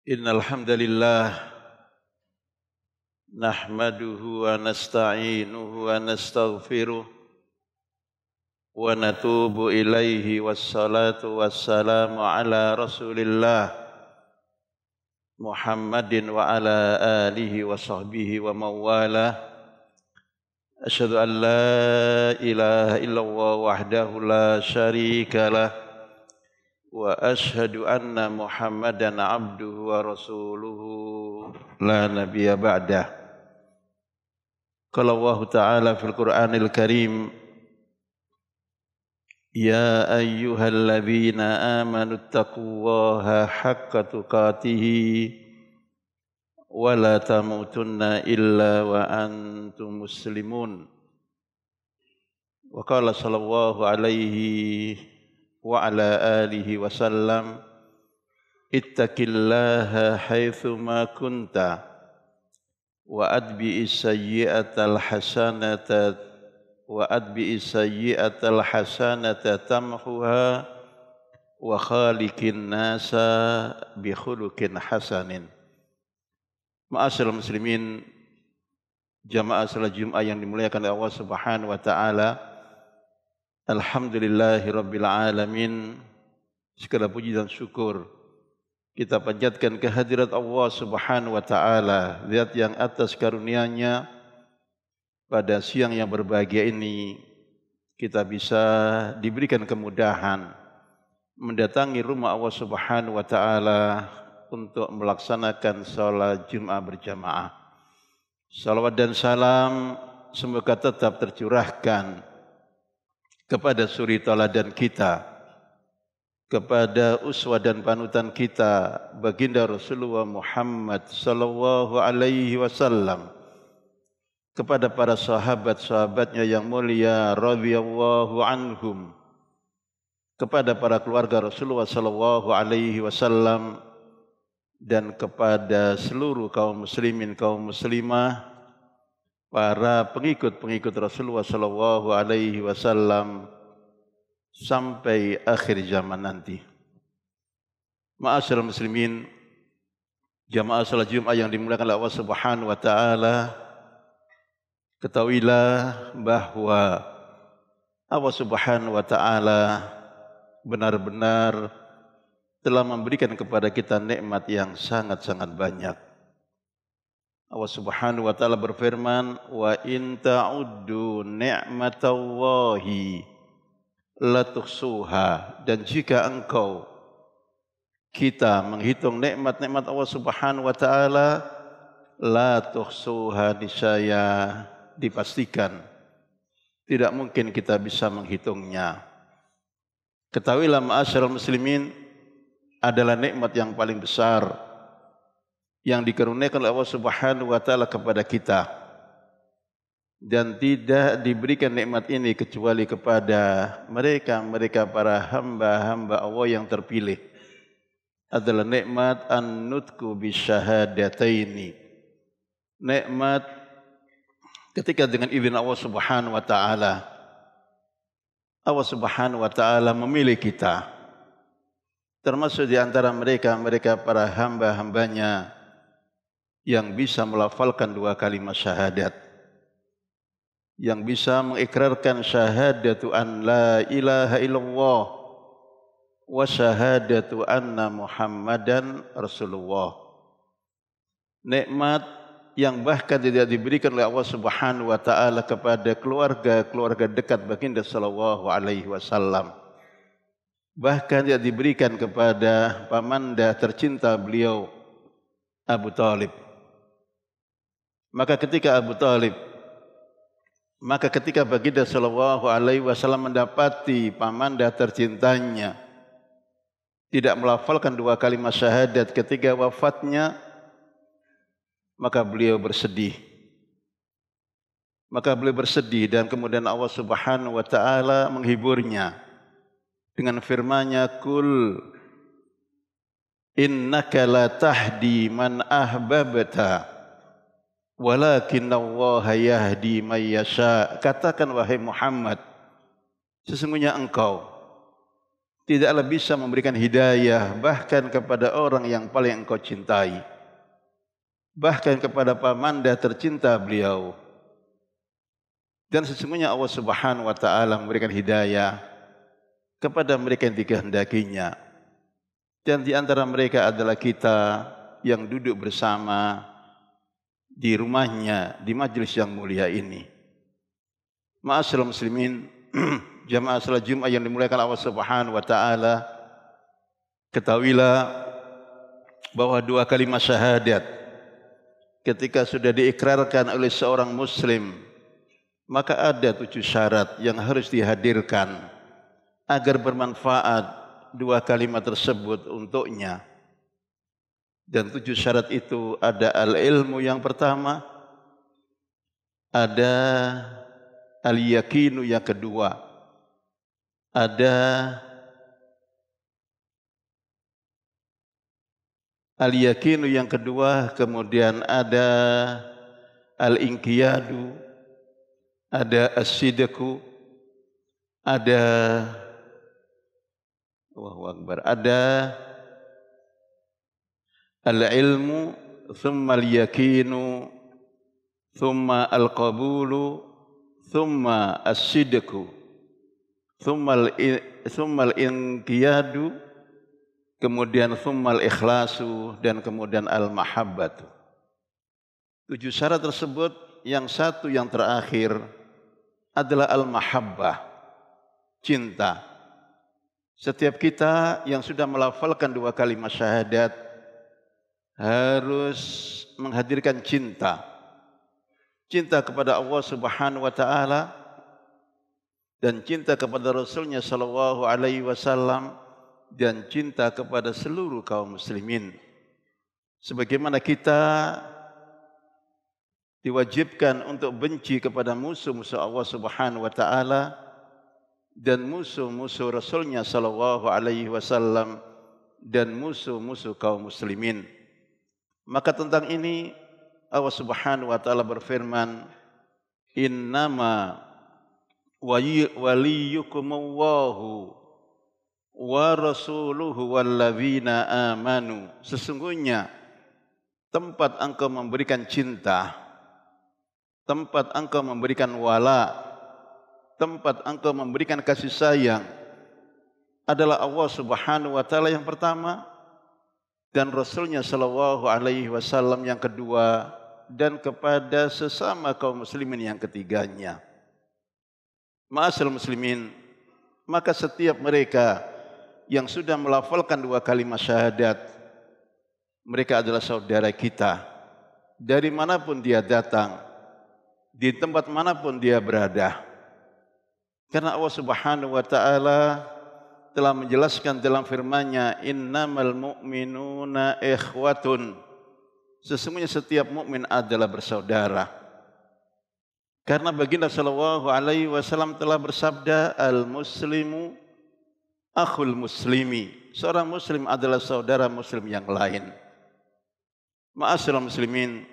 Innal hamdalillah nahmaduhu wa nasta'inuhu wa nastaghfiruh wa natubu ilaihi wassalatu wassalamu ala Rasulillah Muhammadin wa ala alihi wa sahbihi wa mawalah. Asyhadu an la ilaha illallah wahdahu la syarika lah wa asyhadu anna Muhammadan abduhu wa rasuluhu la nabiyya ba'dah. Qala Allah Ta'ala fil Qur'anil Karim, ya ayyuhalladzina amanu taqullaha haqqa tuqatih wa la tamutunna illa wa antum muslimun. Wa qala sallallahu alaihi wa ala alihi wasallam, ittaqillaha haitsu ma kunta wa adbi'is sayyi'atal hasanata tamhuha wa khaliqin nasa bi khuluqin hasanin. Ma'asyiral muslimin, jamaah salat Jumat yang dimuliakan oleh Allah Subhanahu wa taala. Alhamdulillahi Rabbil Alamin. Segala puji dan syukur kita panjatkan kehadirat Allah Subhanahu wa taala, Zat yang atas karunia-Nya pada siang yang berbahagia ini kita bisa diberikan kemudahan mendatangi rumah Allah Subhanahu wa taala untuk melaksanakan salat Jumat berjamaah. Salawat dan salam semoga tetap tercurahkan kepada suri tauladan kita, kepada uswah dan panutan kita, baginda Rasulullah Muhammad sallallahu alaihi wasallam, kepada para sahabat-sahabatnya yang mulia radhiyallahu anhum, kepada para keluarga Rasulullah sallallahu alaihi wasallam, dan kepada seluruh kaum muslimin, kaum muslimah, para pengikut-pengikut Rasulullah sallallahu alaihi wasallam sampai akhir zaman nanti. Ma'asyiral muslimin, jamaah salat Jumat yang dimuliakan oleh Allah Subhanahu wa taala, ketahuilah bahwa Allah Subhanahu wa taala benar-benar telah memberikan kepada kita nikmat yang sangat-sangat banyak. Allah Subhanahu wa taala berfirman, wa in ta'uddu ni'matallahi la tuhsuha, dan jika engkau kita menghitung nikmat-nikmat Allah Subhanahu wa taala, la tuhsuha, niscaya dipastikan tidak mungkin kita bisa menghitungnya. Ketahuilah ma'asyiral muslimin, adalah nikmat yang paling besar yang dikaruniakan oleh Allah Subhanahu wa taala kepada kita, dan tidak diberikan nikmat ini kecuali kepada mereka para hamba-hamba Allah yang terpilih. Adalah nikmat an-nutqu bisyahadataini, nikmat ketika dengan izin Allah Subhanahu wa taala, Allah Subhanahu wa taala memilih kita termasuk di antara mereka para hamba-hambanya yang bisa melafalkan dua kalimat syahadat, yang bisa mengikrarkan syahadatu an la ilaha illallah wa syahadatu anna Muhammadan Rasulullah. Nikmat yang bahkan tidak diberikan oleh Allah Subhanahu wa taala kepada keluarga dekat baginda sallallahu alaihi wasallam. Bahkan tidak diberikan kepada pamanda tercinta beliau, Abu Talib. Maka ketika baginda sallallahu alaihi wasallam mendapati pamanda tercintanya tidak melafalkan dua kalimat syahadat ketika wafatnya, maka beliau bersedih. Dan kemudian Allah Subhanahu wa taala menghiburnya dengan firman-Nya, "Qul innaka la tahdi man ahbabta walakinnallaha yahdi may yasha." Katakan wahai Muhammad, sesungguhnya engkau tidaklah bisa memberikan hidayah bahkan kepada orang yang paling engkau cintai, bahkan kepada pamanda tercinta beliau. Dan sesungguhnya Allah Subhanahu wa taala memberikan hidayah kepada mereka yang dikehendakinya. Dan di antara mereka adalah kita yang duduk bersama di rumahnya di majelis yang mulia ini. Ma'asyiral muslimin, jamaah salat Jumat yang dimuliakan Allah Subhanahu wa taala, ketahuilah bahwa dua kalimat syahadat ketika sudah diikrarkan oleh seorang muslim, maka ada 7 syarat yang harus dihadirkan agar bermanfaat dua kalimat tersebut untuknya. Dan 7 syarat itu ada al-ilmu yang pertama, ada al-yakinu yang kedua, ada al-yakinu yang kedua, kemudian ada al-inqiyadu, ada as-sidqu, ada Allahu Akbar, ada al-ilmu, thumma al-yakinu, thumma al-qabulu, thumma as-sidqu, thumma al-inqiyadu, kemudian thumma al-ikhlasu, dan kemudian al-mahabbatu. 7 syarat tersebut, yang satu yang terakhir adalah al-mahabbah, cinta. Setiap kita yang sudah melafalkan dua kalimat syahadat harus menghadirkan cinta. Cinta kepada Allah Subhanahu wa taala dan cinta kepada Rasulnya sallallahu alaihi wasallam dan cinta kepada seluruh kaum muslimin. Sebagaimana kita diwajibkan untuk benci kepada musuh-musuh Allah Subhanahu wa taala dan musuh-musuh Rasulnya sallallahu alaihi wasallam dan musuh-musuh kaum muslimin. Maka tentang ini Allah Subhanahu wa taala berfirman, innama waliyukumullahu wa rasuluhu walladzina amanu. Sesungguhnya tempat engkau memberikan cinta, tempat engkau memberikan wala, tempat engkau memberikan kasih sayang adalah Allah Subhanahu wa taala yang pertama dan Rasulnya sallallahu alaihi wasallam yang kedua, dan kepada sesama kaum muslimin yang ketiganya. Ma'asyiral muslimin, maka setiap mereka yang sudah melafalkan dua kalimat syahadat, mereka adalah saudara kita dari manapun dia datang, di tempat manapun dia berada. Karena Allah Subhanahu wa taala telah menjelaskan dalam firman-Nya, innamal mu'minuna ikhwatun. Sesungguhnya setiap mukmin adalah bersaudara. Karena baginda sallallahu alaihi wasallam telah bersabda, al-muslimu akhul muslimi. Seorang muslim adalah saudara muslim yang lain. Ma'asyiral muslimin,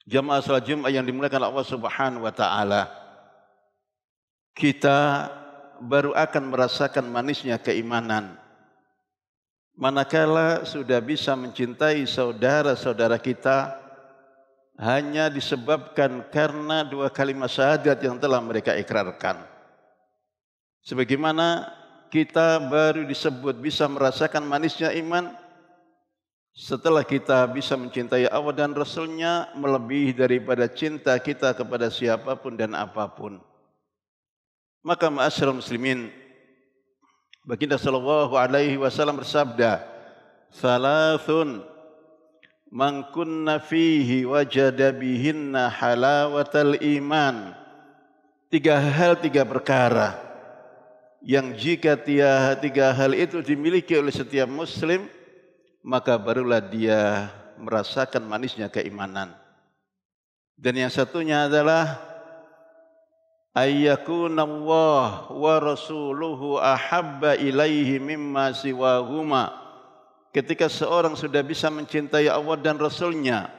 jamaah salat Jumat yang dimuliakan Allah Subhanahu wa taala, kita baru akan merasakan manisnya keimanan manakala sudah bisa mencintai saudara-saudara kita hanya disebabkan karena dua kalimat syahadat yang telah mereka ikrarkan. Sebagaimana kita baru disebut bisa merasakan manisnya iman setelah kita bisa mencintai Allah dan Rasulnya melebihi daripada cinta kita kepada siapapun dan apapun. Maka ma'asyiral muslimin, baginda sallallahu alaihi wasallam bersabda, "Thalathun man kunna fihi wajada bihinna halawatal iman." 3 hal, 3 perkara yang jika 3 hal itu dimiliki oleh setiap muslim, maka barulah dia merasakan manisnya keimanan. Dan yang satunya adalah ayyakunallah wa rasuluhu ahabba ilaihi mimma siwahuma. Ketika seorang sudah bisa mencintai Allah dan Rasulnya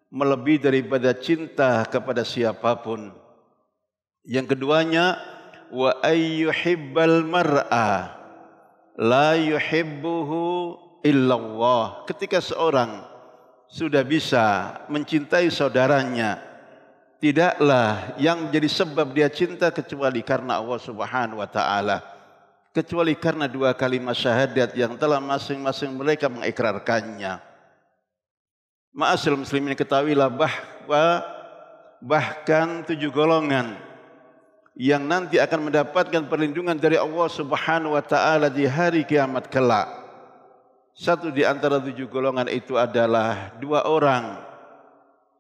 melebihi daripada cinta kepada siapapun. Yang keduanya wa ayyuhibbal mar'a la yuhibbuhu illallah. Ketika seorang sudah bisa mencintai saudaranya, tidaklah yang menjadi sebab dia cinta kecuali karena Allah Subhanahu wa taala, kecuali karena dua kalimat syahadat yang telah masing-masing mereka mengikrarkannya. Ma'asyiral muslimin, ketahuilah bahkan 7 golongan yang nanti akan mendapatkan perlindungan dari Allah Subhanahu wa taala di hari kiamat kelak. Satu di antara 7 golongan itu adalah 2 orang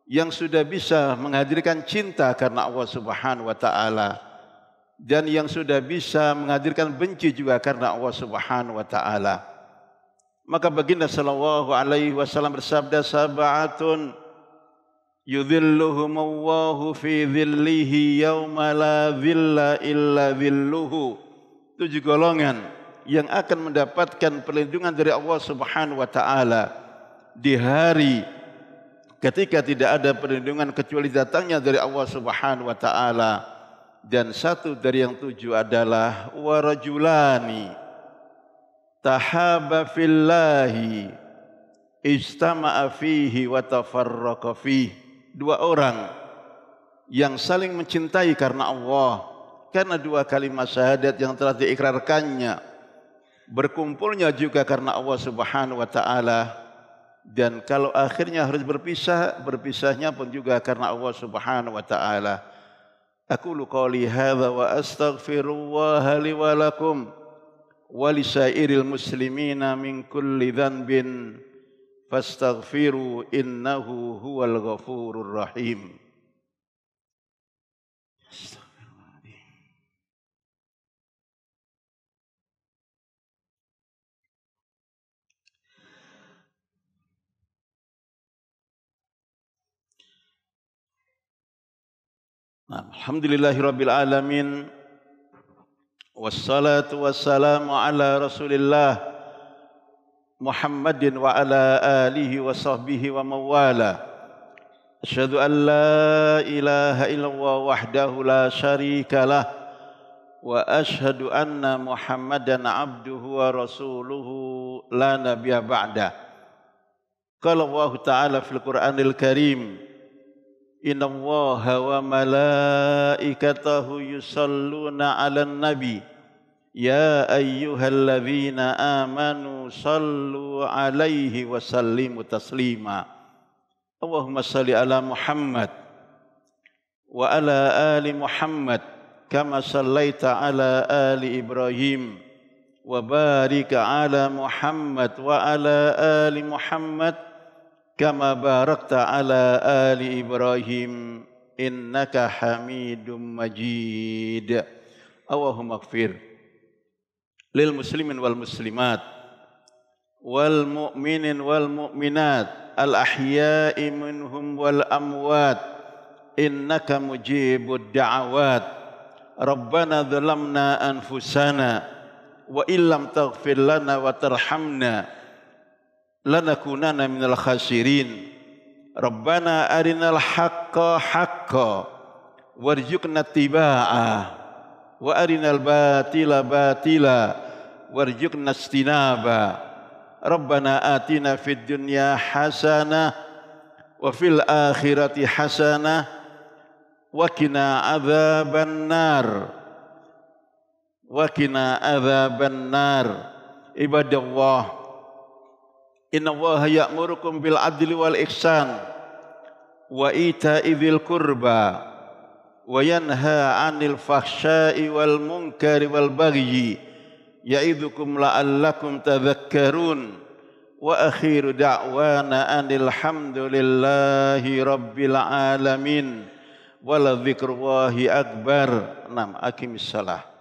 yang sudah bisa menghadirkan cinta karena Allah Subhanahu wa taala, dan yang sudah bisa menghadirkan benci juga karena Allah Subhanahu wa taala. Maka baginda sallallahu alaihi wasallam bersabda, sab'atun yudhilluhumullahu fi dhillihi yauma la dhilla illa dhilluhu. 7 golongan yang akan mendapatkan perlindungan dari Allah Subhanahu wa taala di hari ketika tidak ada perlindungan kecuali datangnya dari Allah Subhanahu wa taala. Dan satu dari yang 7 adalah warajulani tahaba fillahi ijtama'a fihi wa tafarraqa fihi. 2 orang yang saling mencintai karena Allah, karena 2 kalimat syahadat yang telah diikrarkannya, berkumpulnya juga karena Allah Subhanahu wa taala, dan kalau akhirnya harus berpisah, berpisahnya pun juga karena Allah Subhanahu wa taala. Aqulu qouli hadza wa astaghfirullaha li wa lakum wa lisairil muslimina min kulli dhanbin fastaghfiru innahu huwal ghafurur rahim. Alhamdulillahirabbil alamin, wassalatu wassalamu ala Rasulillah Muhammadin wa ala alihi wa sahbihi wa mawala. Asyhadu an la ilaha illallah wahdahu la syarika lah, wa asyhadu anna Muhammadan abduhu wa rasuluhu la nabiyya ba'da. Qala Allah ta'ala fil Qur'anil Karim, inna Allaha wa malaikatahu yusalluna 'alan nabi ya ayyuhalladzina amanu sallu 'alaihi wa sallimu taslima. Allahumma salli ala Muhammad wa ala ali Muhammad kama sallaita ala ali Ibrahim wa barik ala Muhammad wa ala ali Muhammad kama barakta ala ali Ibrahim innaka Hamidum Majid. Allahumma ighfir lil muslimin wal muslimat wal mu'minin wal mu'minat al ahya'i minhum wal amwat innaka mujibud da'awat. Rabbana dhalamna anfusana wa illam taghfir lana wa tarhamna lanakunanna minal khasirin. Rabbana arinal haqqa haqqan warzuqna ittiba'ah wa arinal batila batila warzuqna istinaba. Rabbana atina fid dunya hasanah wa fil akhirati hasanah wa qina adzaban nar wa qina adzaban nar. Ibadallah, inna Allaha ya'murukum bil adli wal ihsan wa ita'i dzil qurba wa yanha 'anil fahsya'i wal munkari wal bagyi ya'idzukum la'allakum tadhakkarun. Wa akhiru da'wana anil hamdulillahi rabbil alamin wa la dzikrullahi akbar. Aqimis shalah.